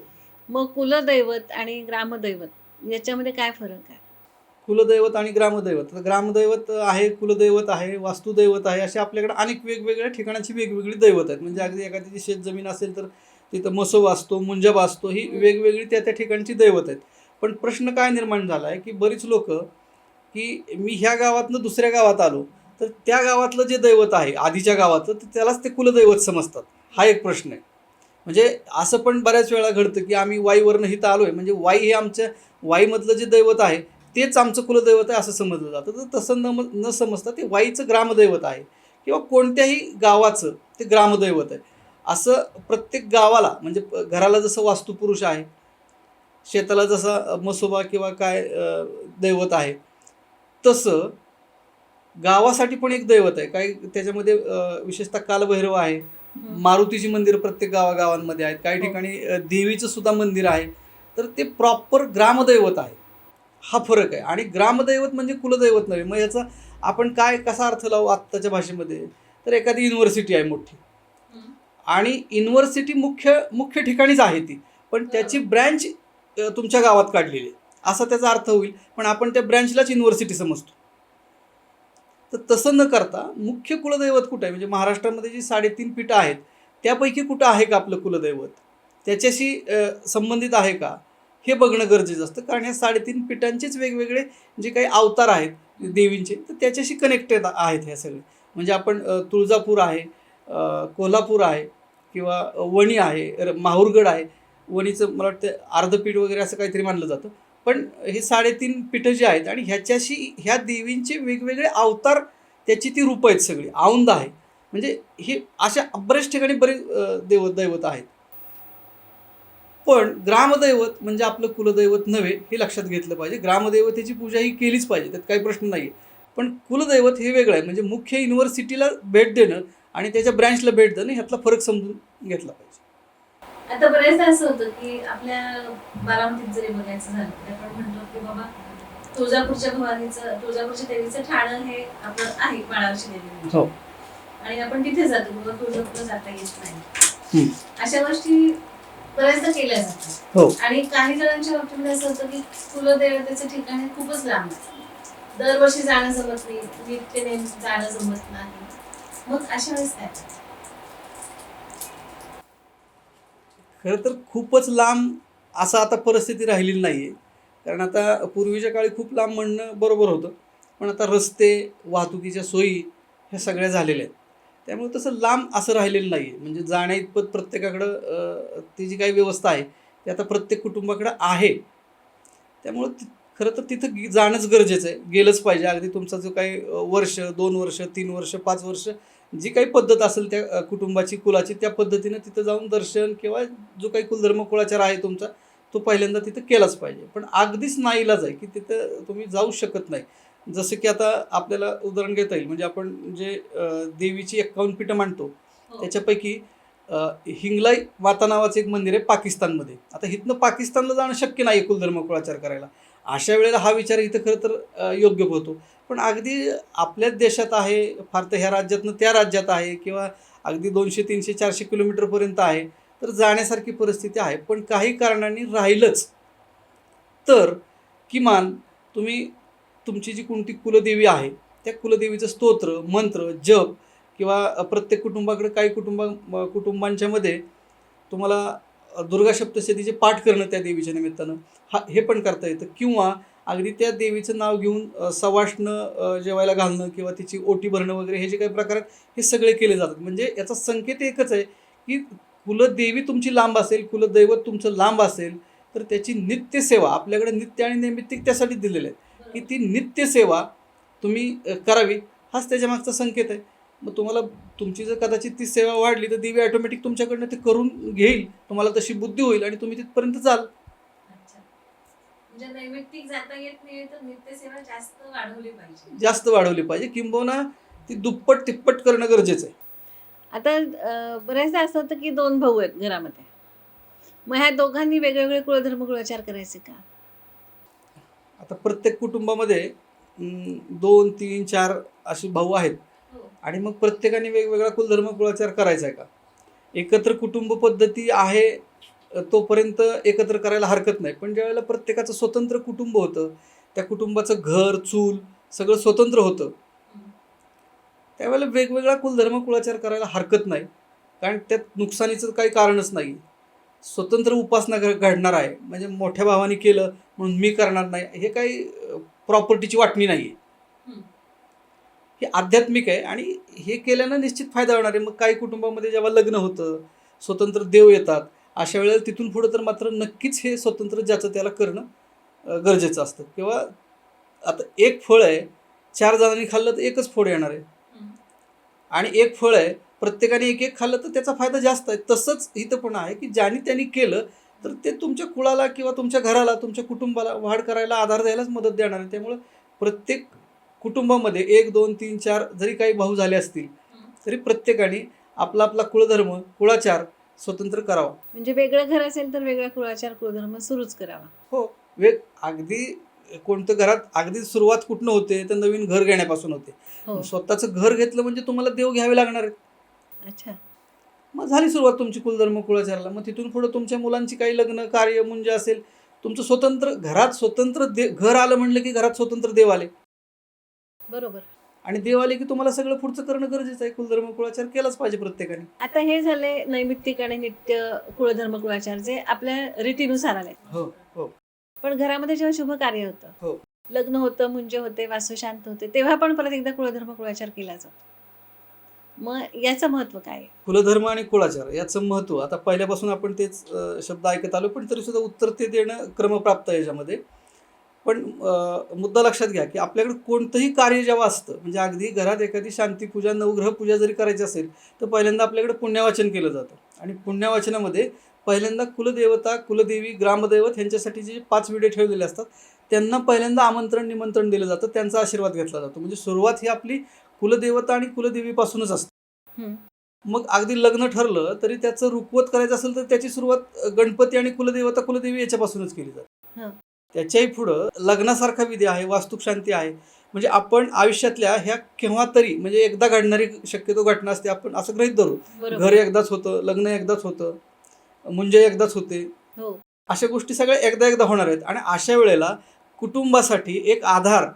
मग कुलदैवत आणि ग्रामदैवत याच्यामध्ये काय फरक आहे? कुलदैवत आणि ग्रामदैवत. तर ग्रामदैवत आहे, कुलदैवत आहे, वास्तुदैवत आहे, असे आपल्याकडे अनेक वेगवेगळ्या ठिकाणाची वेगवेगळी दैवत आहेत. म्हणजे अगदी एखाद्याची शेतजमीन असेल तर तिथं मसोबा असतो, मुंजबा असतो, ही वेगवेगळी त्या त्या ठिकाणची दैवत आहेत. पण प्रश्न काय निर्माण झाला आहे की बरीच लोक की मी ह्या गावातनं दुसऱ्या गावात आलो तर त्या गावातलं जे दैवत आहे आधीच्या गावातलं, तर त्यालाच ते कुलदैवत समजतात. हा एक प्रश्न आहे. म्हणजे असं पण बऱ्याच वेळा घडतं की आम्ही वाईवरनं इथं आलो आहे, म्हणजे वाई हे आमच्या वाईमधलं जे दैवत आहे तेच आमचं कुलदैवत आहे असं समजलं जातं. तर तसं न समजता ते वाईचं ग्रामदैवत आहे, किंवा कोणत्याही गावाचं ते ग्रामदैवत आहे. असं प्रत्येक गावाला, म्हणजे घराला जसं वास्तुपुरुष आहे, शेताला जसा मसोबा किंवा काय दैवत आहे, तसं गावासाठी पण एक दैवत आहे. काही त्याच्यामध्ये विशेषतः कालभैरव आहे, मारुतीची मंदिर प्रत्येक गावागावांमध्ये आहेत, काही ठिकाणी देवीचं सुद्धा मंदिर आहे. तर ते प्रॉपर ग्रामदैवत आहे. हा फरक आहे. आणि ग्रामदैवत म्हणजे कुलदैवत नव्हे. मग याचा आपण कसा अर्थ लावू आत्ताच्या भाषेमध्ये, तर एखादी युनिव्हर्सिटी आहे मोठी, आणि युनिव्हर्सिटी मुख्य ठिकाणीच आहे ती, पण त्याची ब्रँच तुमच्या गावात काढलेली आहे असा त्याचा अर्थ होईल. पण आपण त्या ब्रँचलाच युनिव्हर्सिटी समजतो. तर तसं न करता मुख्य कुलदैवत कुठं आहे, म्हणजे महाराष्ट्रामध्ये जी 3.5 पीठं आहेत त्यापैकी कुठं आहे का आपलं कुलदैवत, त्याच्याशी संबंधित आहे का, हे बघणं गरजेचं असतं. कारण या 3.5 पीठांचेच वेगवेगळे जे काही अवतार आहेत देवींचे, तर त्याच्याशी कनेक्टेड आहेत ह्या सगळे. म्हणजे आपण तुळजापूर आहे, कोल्हापूर आहे, किंवा वणी आहे, माहूरगड आहे. वणीचं मला वाटतं अर्धपीठ वगैरे असं काहीतरी मानलं जातं. पण हे 3.5 पीठं जी आहेत आणि ह्या देवींचे वेगवेगळे अवतार त्याची ती रूपं आहेत सगळी, औंध आहे. म्हणजे हे अशा बऱ्याच ठिकाणी बरेच दैवत आहेत. पण ग्रामदैवत म्हणजे आपलं कुलदैवत नव्हे, हे लक्षात घेतलं पाहिजे. ग्रामदैवतेची पूजा ही केलीच पाहिजे, त्यात काही प्रश्न नाही आहे. पण कुलदैवत हे वेगळं आहे. म्हणजे मुख्य युनिव्हर्सिटीला भेट देणं आणि त्याच्या ब्रँचला भेट देणं ह्यातला फरक समजून घेतला पाहिजे. आता बरेचदा असं होतं की आपल्या बारामतीत जरी बघायचं झालं तर आपण म्हणतो की बाबा तुळजापूरच्या देवीचं ठाणं हे आपलं आहे माळावरची देवी हो. आणि आपण तिथे जातो बाबा तुळजापूरला जाता येत नाही. अशा गोष्टी बऱ्याचदा केल्या जातात. हो. आणि काही जणांच्या बाबतीमध्ये असं होतं की कुलदेवतेचं ठिकाण हे खूपच लांब आहे, दरवर्षी जाणं जमत नाही, नित्यनेम जाणं जमत नाही. मग अशा वेळेस काय? खरं तर खूपच लांब असं आता परिस्थिती राहिलेली नाही आहे. कारण आता पूर्वीच्या काळी खूप लांब म्हणणं बरोबर होतं. पण आता रस्ते, वाहतुकीच्या सोयी ह्या सगळ्या झालेल्या आहेत. त्यामुळे तसं लांब असं राहिलेलं नाही आहे. म्हणजे जाण्याइतपत प्रत्येकाकडं ती जी काही व्यवस्था आहे ती आता प्रत्येक कुटुंबाकडं आहे. त्यामुळं खरं तर तिथं जाणंच गरजेचं आहे. गेलंच पाहिजे. अगदी तुमचा जो काही वर्ष, 2 वर्ष, 3 वर्ष, 5 वर्ष जी काही पद्धत असेल त्या कुटुंबाची, कुलाची, त्या पद्धतीनं तिथं जाऊन दर्शन किंवा जो काही कुलधर्म कुळाचार आहे तुमचा, तो पहिल्यांदा तिथं केलाच पाहिजे. पण अगदीच नाईलाज आहे की तिथं तुम्ही जाऊ शकत नाही. जसं की आता आपल्याला उदाहरण घेता येईल. म्हणजे आपण जे देवीची 51 पीठं मांडतो, त्याच्यापैकी हिंगलाई माता नावाचं एक मंदिर आहे पाकिस्तानमध्ये. आता इथनं पाकिस्तानला जाणं शक्य नाही आहे कुलधर्म कुळाचार करायला. अशा वेळेला हा विचार इथं खरं तर योग्य होतो. पण अगदी आपल्याच देशात आहे, फार तर ह्या राज्यातनं त्या राज्यात आहे किंवा अगदी 200, 300, 400 किलोमीटरपर्यंत आहे, तर जाण्यासारखी परिस्थिती आहे. पण काही कारणांनी राहिलंच तर किमान तुम्ही तुमची जी कोणती कुलदेवी आहे, त्या कुलदेवीचं स्तोत्र, मंत्र, जप किंवा प्रत्येक कुटुंबाकडे काही कुटुंबांच्यामध्ये तुम्हाला दुर्गा सप्तशतीचे पाठ करणं त्या देवीच्या निमित्तानं हे पण करता येतं. किंवा अगदी त्या देवीचं नाव घेऊन सवाष्ण जेवायला घालणं किंवा तिची ओटी भरणं वगैरे हे जे काही प्रकार आहेत हे सगळे केले जातात. म्हणजे याचा संकेत एकच आहे की कुलदेवी तुमची लांब असेल, कुलदैवत तुमचं लांब असेल, तर त्याची नित्यसेवा आपल्याकडे नित्य आणि नैमित्तिक त्यासाठी दिलेलं आहे की ती नित्यसेवा तुम्ही करावी, हाच त्याच्यामागचा संकेत आहे. मग तुम्हाला तुमची जर कदाचित ती सेवा वाढली तर देवी ऑटोमॅटिक तुमच्याकडनं ते करून घेईल, तुम्हाला तशी बुद्धी होईल आणि तुम्ही तिथपर्यंत जाल. म्हणजे नैमित्तिक जाता येत नाही तर नित्यसेवा जास्त वाढवली पाहिजे, किंबहुना ती दुप्पट तिप्पट करणं गरजेचं आहे. आता बऱ्याचदा असं होतं की 2 भाऊ आहेत घरामध्ये, मग ह्या दोघांनी वेगवेगळे कुलधर्म कुळाचार करायचे का? आता प्रत्येक कुटुंबामध्ये 2, 3, 4 असे भाऊ आहेत आणि मग प्रत्येकाने वेगवेगळा कुलधर्म कुळाचार करायचा आहे का? एकत्र कुटुंब पद्धती आहे तोपर्यंत एकत्र करायला हरकत नाही. पण ज्यावेळेला प्रत्येकाचं स्वतंत्र कुटुंब होतं, त्या कुटुंबाचं घर, चूल सगळं स्वतंत्र होतं, त्यावेळेला वेगवेगळा कुलधर्म कुळाचार करायला हरकत नाही. कारण त्यात नुकसानीचं काही कारणच नाही. स्वतंत्र उपासना घडणार आहे. म्हणजे मोठ्या भावाने केलं म्हणून मी करणार नाही, हे काही प्रॉपर्टीची वाटणी नाही आहे. हे आध्यात्मिक आहे आणि हे केल्यानं निश्चित फायदा होणार आहे. मग काही कुटुंबामध्ये जेव्हा लग्न होतं, स्वतंत्र देव येतात, अशा वेळेला तिथून पुढं तर मात्र नक्कीच हे स्वतंत्र ज्याचं त्याला करणं गरजेचं असतं. किंवा आता एक फळ आहे, 4 जणांनी खाल्लं तर एकच फळ येणार आहे आणि एक फळ आहे प्रत्येकाने एक एक खाल्लं तर त्याचा फायदा जास्त आहे. तसंच इथं पण आहे की ज्याने त्यांनी केलं तर ते तुमच्या कुळाला किंवा तुमच्या घराला, तुमच्या कुटुंबाला वाढ करायला, आधार द्यायलाच मदत देणार आहे. त्यामुळं प्रत्येक कुटुंबामध्ये 1, 2, 3, 4 जरी काही भाऊ झाले असतील तरी प्रत्येकाने आपला आपला कुळधर्म कुळाचार स्वतंत्र करावा. म्हणजे वेगळं घर असेल तर वेगळा कुळाचार कुळधर्म सुरूच करावा. हो. अगदी कोणतं घरात अगदी सुरुवात कुठनं होते तर नवीन घर घेण्यापासून होते. स्वतःचं घर घेतलं म्हणजे तुम्हाला देव घ्यावे लागणार आहेत. अच्छा. मग झाली सुरुवात तुमची कुलधर्म कुळाचाराला. मग तिथून पुढे तुमच्या मुलांची काही लग्न कार्य मुंज असेल, तुमचं स्वतंत्र घरात स्वतंत्र घर आलं म्हणलं की घरात स्वतंत्र देव आले. बरोबर. आणि देव आले की तुम्हाला सगळं पुढचं करणं गरजेचं आहे. कुलधर्म कुळाचार केलाच पाहिजे प्रत्येकाने. आता हे झाले नैमित्तिक आणि नित्य कुळधर्म कुळाचार जे आपल्या रीतीनुसार आले. हो हो. पण घरामध्ये जेव्हा शुभ कार्य होतं, हो, लग्न होतं, मुंजे होते, वास्तुशांत होते, तेव्हा पण परत एकदा कुळधर्म कुळाचार केला जातो. मग याचं महत्व काय आहे? कुलधर्म आणि कुळाचार याचं महत्व आता पहिल्यापासून आपण तेच शब्द ऐकत आलो, पण तरी सुद्धा उत्तर ते देणं क्रमप्राप्त आहे याच्यामध्ये. पण मुद्दा लक्षात घ्या की आपल्याकडे कोणतंही कार्य जेव्हा असतं, म्हणजे अगदी घरात एखादी शांतीपूजा, नवग्रह पूजा जरी करायची असेल तर पहिल्यांदा आपल्याकडे पुण्यवाचन केलं जातं. आणि पुण्यवाचनामध्ये पहिल्यांदा कुलदेवता, कुलदेवी, ग्रामदैवत ह्यांच्यासाठी जे 5 विडे ठेवलेले असतात त्यांना पहिल्यांदा आमंत्रण निमंत्रण दिलं जातं, त्यांचा आशीर्वाद घेतला जातो. म्हणजे सुरुवात ही आपली कुलदेवता आणि कुलदेवीपासूनच असते. हं. मग अगदी लग्न ठरलं तरी त्याचं रुखवत करायचं असेल तर त्याची सुरुवात गणपती आणि कुलदेवता, कुलदेवी याच्यापासूनच केली जाते. हं. त्याच्याही पुढं लग्नासारखा विधी आहे, वास्तुशांती आहे. म्हणजे आपण आयुष्यातल्या ह्या केव्हा तरी, म्हणजे एकदा घडणारी शक्यतो घटना असते, आपण असं गृहीत धरू. घर बरोबर. एकदाच होतं, लग्न एकदाच होतं, मुंजे एकदाच होते. हो. अशा गोष्टी सगळ्या एकदा एकदा होणार आहेत. आणि अशा वेळेला कुटुंबासाठी एक आधार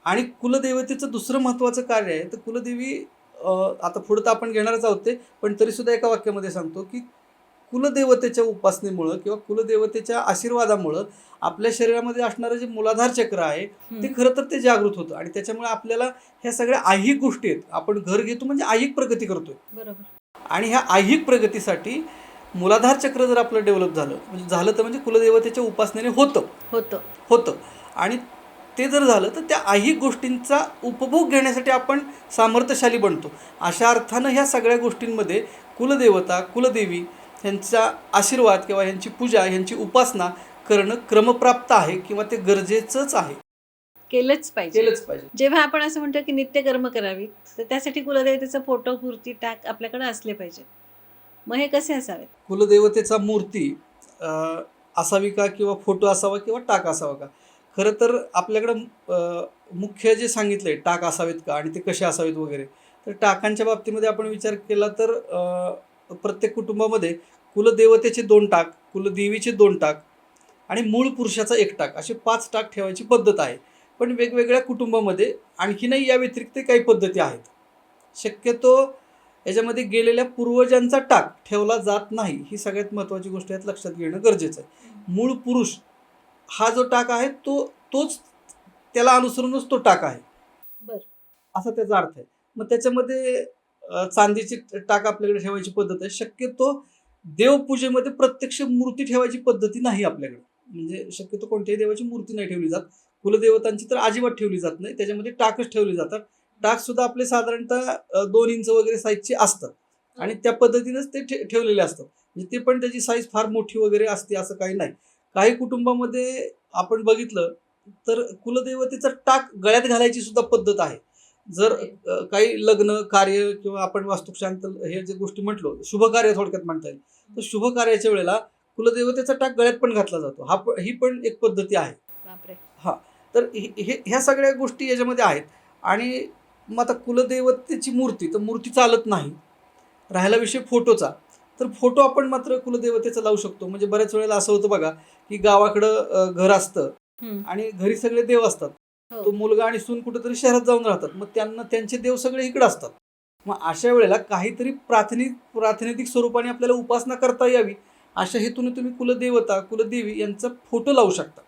आणि कुलदेवतेचं दुसरं महत्त्वाचं कार्य आहे. तर कुलदेवी आता पुढं तर आपण घेणारच आहोत ते, पण तरीसुद्धा एका वाक्यामध्ये सांगतो की कुलदेवतेच्या उपासनेमुळं किंवा कुलदेवतेच्या आशीर्वादामुळं आपल्या शरीरामध्ये असणारं जे मूलाधार चक्र आहे ते हं. खरं तर ते जागृत होतं. आणि त्याच्यामुळे आपल्याला ह्या सगळ्या ऐहिक गोष्टी आहेत. आपण घर घेतो म्हणजे ऐहिक प्रगती करतोय. बरोबर. आणि ह्या ऐहिक प्रगतीसाठी मूलाधार चक्र जर आपलं डेव्हलप झालं, म्हणजे झालं तर म्हणजे कुलदेवतेच्या उपासनेने होतं होतं. होतं आणि ते जर झालं तर त्या ऐहिक गोष्टींचा उपभोग घेण्यासाठी आपण सामर्थ्यशाली बनतो. अशा अर्थानं ह्या सगळ्या गोष्टींमध्ये कुलदेवता, कुलदेवी ह्यांचा आशीर्वाद किंवा ह्यांची पूजा, ह्यांची उपासना करणं क्रमप्राप्त आहे किंवा ते गरजेचंच आहे, केलंच पाहिजे. केलंच पाहिजे. जेव्हा आपण असं म्हणतो की नित्यकर्म करावीत, तर त्यासाठी कुलदेवतेचा फोटो, मूर्ती, टाक आपल्याकडे असले पाहिजेत. मग हे कसे असावेत? कुलदेवतेचा मूर्ती असावी का किंवा फोटो असावा किंवा टाक असावा का? खरं तर आपल्याकडं मुख्य जे सांगितलंय टाक असावेत का आणि ते कसे असावेत वगैरे, तर टाकांच्या बाबतीमध्ये आपण विचार केला तर प्रत्येक कुटुंबामध्ये कुलदेवतेचे 2 टाक, कुलदेवीचे 2 टाक आणि मूळ पुरुषाचा 1 टाक असे 5 टाक ठेवायची पद्धत आहे. पण वेगवेगळ्या कुटुंबामध्ये आणखीनही या व्यतिरिक्त काही पद्धती आहेत. शक्यतो याच्यामध्ये गेलेल्या पूर्वजांचा टाक ठेवला जात नाही, ही सगळ्यात महत्त्वाची गोष्ट यात लक्षात घेणं गरजेचं आहे. मूळ पुरुष हा जो टाक आहे तोच त्याला अनुसरूनच तो टाक आहे, बरं. असा त्याचा अर्थ आहे. मग त्याच्यामध्ये चांदीची टाक आपल्याकडे ठेवायची पद्धत आहे. शक्यतो देवपूजेमध्ये प्रत्यक्ष मूर्ती ठेवायची पद्धती नाही आपल्याकडे. म्हणजे शक्यतो कोणत्याही देवाची मूर्ती नाही ठेवली जात. कुलदेवतांची तर अजिबात ठेवली जात नाही. त्याच्यामध्ये टाकच ठेवले जातात. टाक सुद्धा आपले साधारणतः 2 इंच वगैरे साईजचे असतात आणि त्या पद्धतीनेच ते ठेवलेले असतात. म्हणजे ते पण त्याची साईज फार मोठी वगैरे असते असं काही नाही. काही कुटुंबामध्ये आपण बघितलं तर कुलदेवतेचा टाक गळ्यात घालायची सुद्धा पद्धत आहे. जर काही लग्न कार्य किंवा आपण वास्तुशांत हे जे गोष्टी म्हटलो, शुभ कार्य थोडक्यात म्हणता येईल, तर शुभ कार्याच्या वेळेला कुलदेवतेचा टाक गळ्यात पण घातला जातो. ही पण एक पद्धती आहे. बापरे. हां, तर ह्या सगळ्या गोष्टी याच्यामध्ये आहेत. आणि मग आता कुलदेवतेची मूर्ती, तर मूर्ती चालत नाही. राहिला विषय फोटोचा, तर फोटो आपण मात्र कुलदेवतेचा लावू शकतो. म्हणजे बऱ्याच वेळेला असं होतं बघा, की गावाकडं घर असतं हं. आणि घरी सगळे देव असतात. हो. तो मुलगा आणि सून कुठेतरी शहरात जाऊन राहतात. मग त्यांना त्यांचे देव सगळे इकडे असतात. मग अशा वेळेला काहीतरी प्रातिनिधिक स्वरूपाने आपल्याला उपासना करता यावी, अशा हेतूने तुम्ही कुलदेवता, कुलदेवी यांचा फोटो लावू शकता.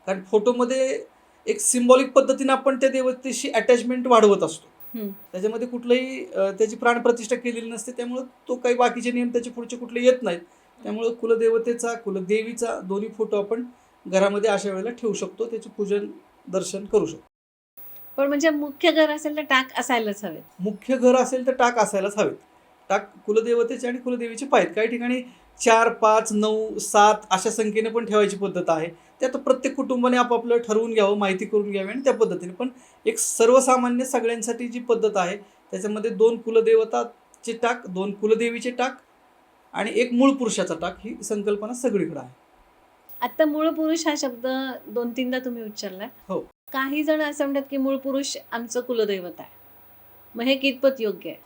कारण फोटोमध्ये एक सिम्बॉलिक पद्धतीने आपण त्या देवतेशी अटॅचमेंट वाढवत असतो. हं. त्याच्यामध्ये कुठलंही त्याची प्राणप्रतिष्ठा केलेली नसते. त्यामुळं तो काही बाकीचे नियम त्याचे पुढचे कुठले येत नाहीत. त्यामुळं कुलदेवतेचा, कुलदेवीचा दोन्ही फोटो आपण घरामध्ये अशा वेळेला ठेवू शकतो. त्याचे पूजन, दर्शन करू शकतो. पण म्हणजे मुख्य घर असेल तर टाक असायलाच हवेत. मुख्य घर असेल तर टाक असायलाच हवेत. टाक कुलदेवतेचे आणि कुलदेवीचे पाहिजेत. काही ठिकाणी 4, 5, 9, 7 अशा संख्येने पण ठेवायची पद्धत आहे. ते आता प्रत्येक कुटुंबाने आपापलं ठरवून घ्यावं, माहिती करून घ्यावी आणि त्या पद्धतीने. पण एक सर्वसामान्य सगळ्यांसाठी जी पद्धत आहे त्याच्यामध्ये 2 कुलदेवताचे टाक, 2 कुलदेवीचे टाक आणि 1 मूळ पुरुषाचा टाक, ही संकल्पना सगळीकडे आहे. आता मूळ पुरुष हा शब्द 2-3दा तुम्ही उच्चारलाय. हो. काही जण असं म्हणतात की मूळ पुरुष आमचं कुलदैवत आहे. मग हे कितपत योग्य आहे?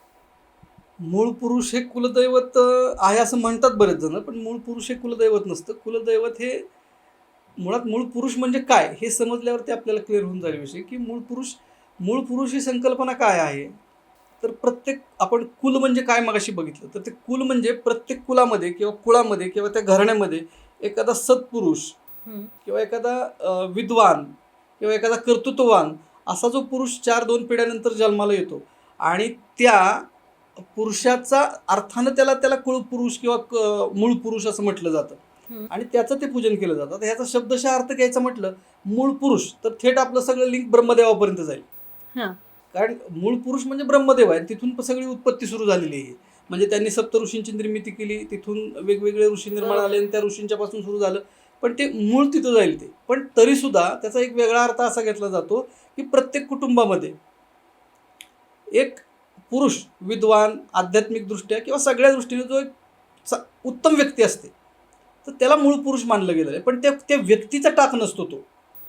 मूळ पुरुष हे कुलदैवत आहे असं म्हणतात बरेच जण, पण मूळ पुरुष हे कुलदैवत नसतं. कुलदैवत हे मुळात मूळ पुरुष म्हणजे काय हे समजल्यावरती आपल्याला क्लिअर होऊन जाईल विषय, की मूळ पुरुष ही संकल्पना काय आहे. तर प्रत्येक आपण कुल म्हणजे काय मगाशी बघितलं, तर ते कुल म्हणजे प्रत्येक कुलामध्ये किंवा कुळामध्ये किंवा त्या घराण्यामध्ये एखादा सत्पुरुष हं. किंवा एखादा विद्वान किंवा एखादा कर्तृत्ववान असा जो पुरुष 4-2 पिढ्यानंतर जन्माला येतो आणि त्या पुरुषाचा अर्थानं त्याला कुळ पुरुष किंवा मूळ पुरुष असं म्हटलं जातं. हम्म. आणि त्याचं ते पूजन केलं जातं. आता ह्याचा शब्दशः अर्थ घ्यायचा म्हटलं मूळ पुरुष, तर थेट आपलं सगळं लिंक ब्रह्मदेवापर्यंत जाईल. हा. कारण मूळ पुरुष म्हणजे ब्रह्मदेव आहे, तिथून सगळी उत्पत्ती सुरू झालेली आहे. म्हणजे त्यांनी सप्त ऋषींची निर्मिती केली, तिथून वेगवेगळे ऋषी निर्माण बरोबर. आले आणि त्या ऋषींच्या पासून सुरू झालं. पण ते मूळ तिथं जाईल ते. पण तरी सुद्धा त्याचा एक वेगळा अर्थ असा घेतला जातो की प्रत्येक कुटुंबामध्ये एक पुरुष विद्वान आध्यात्मिक दृष्ट्या किंवा सगळ्या दृष्टीने जो एक उत्तम व्यक्ती असते, तर त्याला मूळ पुरुष मानलं गेलेलं आहे. पण त्या व्यक्तीचा टाक नसतो तो.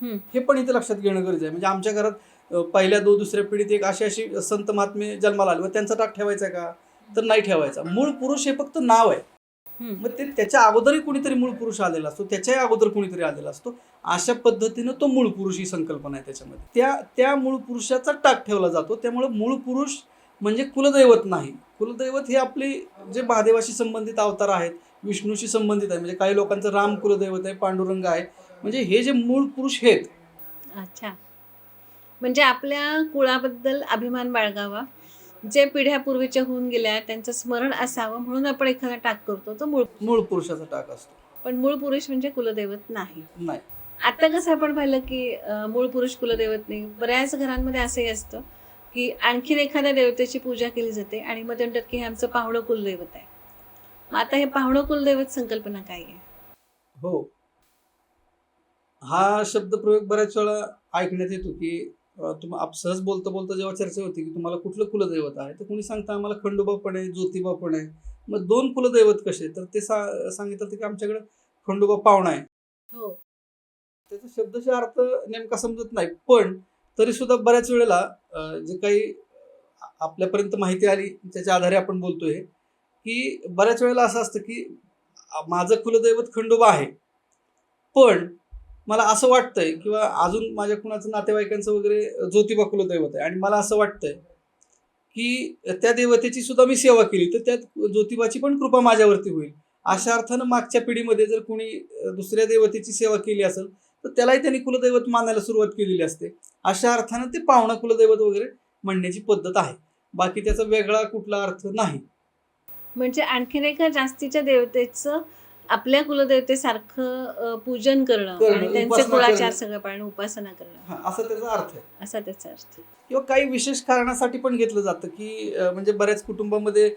हम्म. हे पण इथे लक्षात घेणं गरजेचं आहे. म्हणजे आमच्या घरात पहिल्या दुसऱ्या पिढीत एक अशी संत महात्मे जन्माला आले, मग त्यांचा टाक ठेवायचा का? तर नाही ठेवायचा. मूळ पुरुष हे फक्त नाव आहे. हम्म. मग ते त्याच्या अगोदरही कुणीतरी मूळ पुरुष आलेला असतो, त्याच्याही अगोदर कुणीतरी आलेला असतो. अशा पद्धतीनं तो मूळ पुरुष ही संकल्पना आहे त्याच्यामध्ये. त्या मूळ पुरुषाचा टाक ठेवला जातो. त्यामुळे मूळ पुरुष म्हणजे कुलदैवत नाही. कुलदैवत हे आपले जे महादेवाशी संबंधित अवतार आहेत, विष्णूशी संबंधित आहे. म्हणजे काही लोकांचं राम कुलदैवत आहे, पांडुरंग आहे. म्हणजे हे जे मूळ पुरुष आहेत. अच्छा. म्हणजे आपल्या कुळाबद्दल अभिमान बाळगावा, जे पिढ्या पूर्वीच्या होऊन गेल्या त्यांचं स्मरण असावं म्हणून आपण एखादा टाक करतो, तो मूळ पुरुषाचा टाक असतो. पण मूळ पुरुष म्हणजे कुलदैवत नाही. नाही. आता कसं आपण पाहिलं की मूळ पुरुष कुलदैवत नाही. बऱ्याच घरांमध्ये असंही असतं की आणखीन एखाद्या देवतेची पूजा केली जाते आणि मग ते म्हणतात की हे आमचं पाहुणं कुलदैवत आहे. मग आता हे पाहुणं कुलदैवत संकल्पना काय आहे? हो. हा शब्दप्रयोग बऱ्याच वेळा ऐकण्यात येतो की सहज बोलता बोलता जेव्हा चर्चा होती की तुम्हाला कुठलं कुलदैवत आहे, तर कुणी सांगतं आम्हाला खंडोबा पण आहे, ज्योतिबा पण आहे. मग 2 कुलदैवत कसे? तर ते सांगितलं की आमच्याकडे खंडोबा पाहुणा आहे. हो. त्याचा शब्दशः अर्थ नेमका समजत नाही. पण तरी सुद्धा बऱ्याच वेळेला जे काही आपल्यापर्यंत माहिती आली त्याच्या आधारे आपण बोलतोय की बऱ्याच वेळेला असं असतं की माझं कुलदैवत खंडोबा आहे. पण मला असं वाटतंय किंवा अजून माझ्या कुणाचं नातेवाईकांचं वगैरे ज्योतिबा कुलदैवत आहे आणि मला असं वाटतंय की त्या देवतेची सुद्धा मी सेवा केली तर त्या ज्योतिबाची पण कृपा माझ्यावरती होईल. अशा अर्थानं मागच्या पिढीमध्ये जर कोणी दुसऱ्या देवतेची सेवा केली असेल तर त्यालाही त्यांनी कुलदैवत मानायला सुरुवात केलेली असते. अशा अर्थानं ते पाहुणा कुलदैवत वगैरे म्हणण्याची पद्धत आहे. बाकी त्याचा वेगळा कुठला अर्थ नाही. म्हणजे आणखीन एका जास्तीच्या देवतेचं आपल्या कुलदेवतेसारखं पूजन करणं आणि त्यांचे उपासना कुळाचार करणं. सगळं पाळणं, उपासना करणं, हा, असा त्याचा अर्थ आहे. असा त्याचा अर्थ. किंवा काही विशेष कारणासाठी पण घेतलं जातं की म्हणजे बऱ्याच कुटुंबामध्ये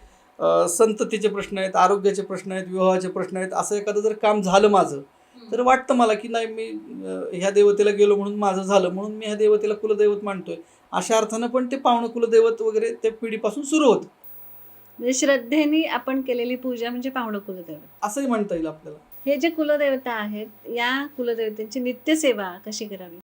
संततीचे प्रश्न आहेत, आरोग्याचे प्रश्न आहेत, विवाहाचे प्रश्न आहेत. असं एखादं जर काम झालं माझं, तर वाटतं मला की नाही मी ह्या देवतेला गेलो म्हणून माझं झालं, म्हणून मी ह्या देवतेला कुलदैवत मानतोय. अशा अर्थानं पण ते पाहुणं कुलदैवत वगैरे त्या पिढीपासून सुरू होतं. म्हणजे श्रद्धेने आपण केलेली पूजा म्हणजे पाहुणं कुलदैवत. असंही म्हणता येईल आपल्याला. हे जे कुलदेवता आहेत, या कुलदेवतेची नित्यसेवा कशी करावी?